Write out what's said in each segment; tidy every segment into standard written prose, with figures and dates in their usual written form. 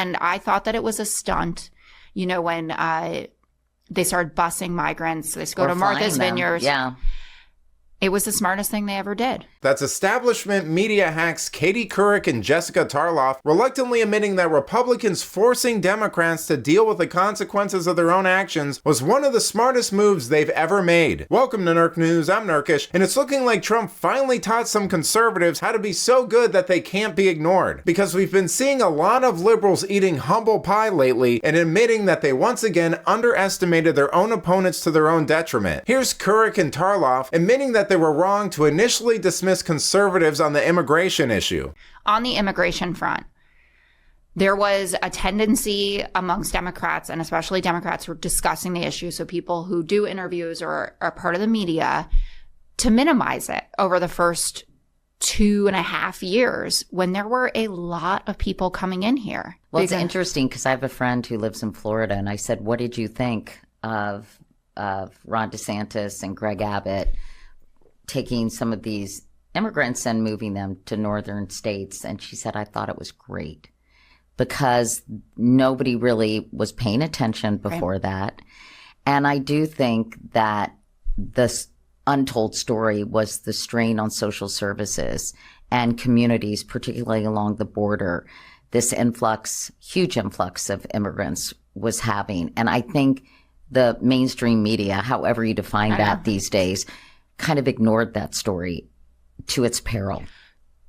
And I thought that it was a stunt, you know, when they started busing migrants. They go to Martha's Vineyard. Yeah. It was the smartest thing they ever did. That's establishment media hacks Katie Couric and Jessica Tarlov reluctantly admitting that Republicans forcing Democrats to deal with the consequences of their own actions was one of the smartest moves they've ever made. Welcome to Nerk News, I'm Nerkish, and it's looking like Trump finally taught some conservatives how to be so good that they can't be ignored. Because we've been seeing a lot of liberals eating humble pie lately and admitting that they once again underestimated their own opponents to their own detriment. Here's Couric and Tarlov admitting that they were wrong to initially dismiss conservatives on the immigration issue. On the immigration front, there was a tendency amongst Democrats, and especially Democrats who are discussing the issue, so people who do interviews or are part of the media, to minimize it over the first 2.5 years when there were a lot of people coming in here. Well, it's interesting because I have a friend who lives in Florida, and I said, what did you think of Ron DeSantis and Greg Abbott taking some of these immigrants and moving them to northern states? And she said, I thought it was great because nobody really was paying attention before that. And I do think that this untold story was the strain on social services and communities, particularly along the border, this influx, huge influx of immigrants was having. And I think the mainstream media, however you define that these days, kind of ignored that story to its peril.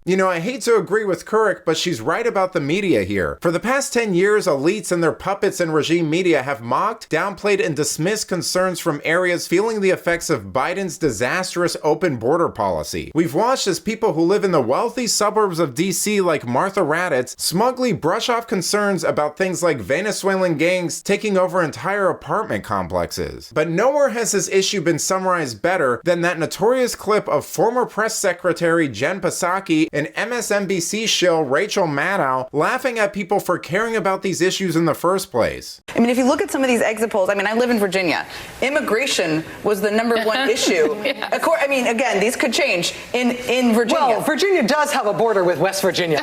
You know, I hate to agree with Couric, but she's right about the media here. For the past 10 years, elites and their puppets and regime media have mocked, downplayed, and dismissed concerns from areas feeling the effects of Biden's disastrous open border policy. We've watched as people who live in the wealthy suburbs of DC like Martha Raddatz smugly brush off concerns about things like Venezuelan gangs taking over entire apartment complexes. But nowhere has this issue been summarized better than that notorious clip of former press secretary Jen Psaki and MSNBC shill Rachel Maddow laughing at people for caring about these issues in the first place. I mean, if you look at some of these exit polls, I mean, I live in Virginia. Immigration was the number one issue. I mean, again, these could change in Virginia. Well, Virginia does have a border with West Virginia.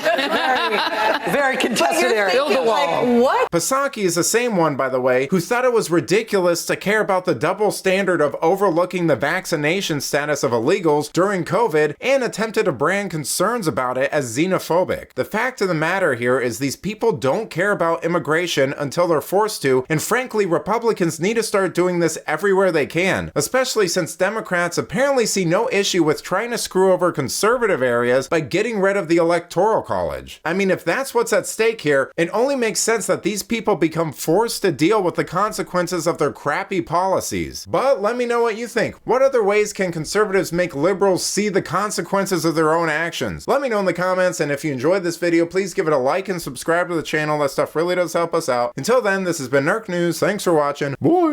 Very contested area. Build a wall. Like, what? Psaki is the same one, by the way, who thought it was ridiculous to care about the double standard of overlooking the vaccination status of illegals during COVID and attempted to brand concerns about it as xenophobic. The fact of the matter here is these people don't care about immigration until they're forced to, and frankly, Republicans need to start doing this everywhere they can, especially since Democrats apparently see no issue with trying to screw over conservative areas by getting rid of the Electoral College. I mean, if that's what's at stake here, it only makes sense that these people become forced to deal with the consequences of their crappy policies. But let me know what you think. What other ways can conservatives make liberals see the consequences of their own actions? Let me know in the comments, and if you enjoyed this video, please give it a like and subscribe to the channel. That stuff really does help us out. Until then, this has been Nerk News. Thanks for watching. Bye!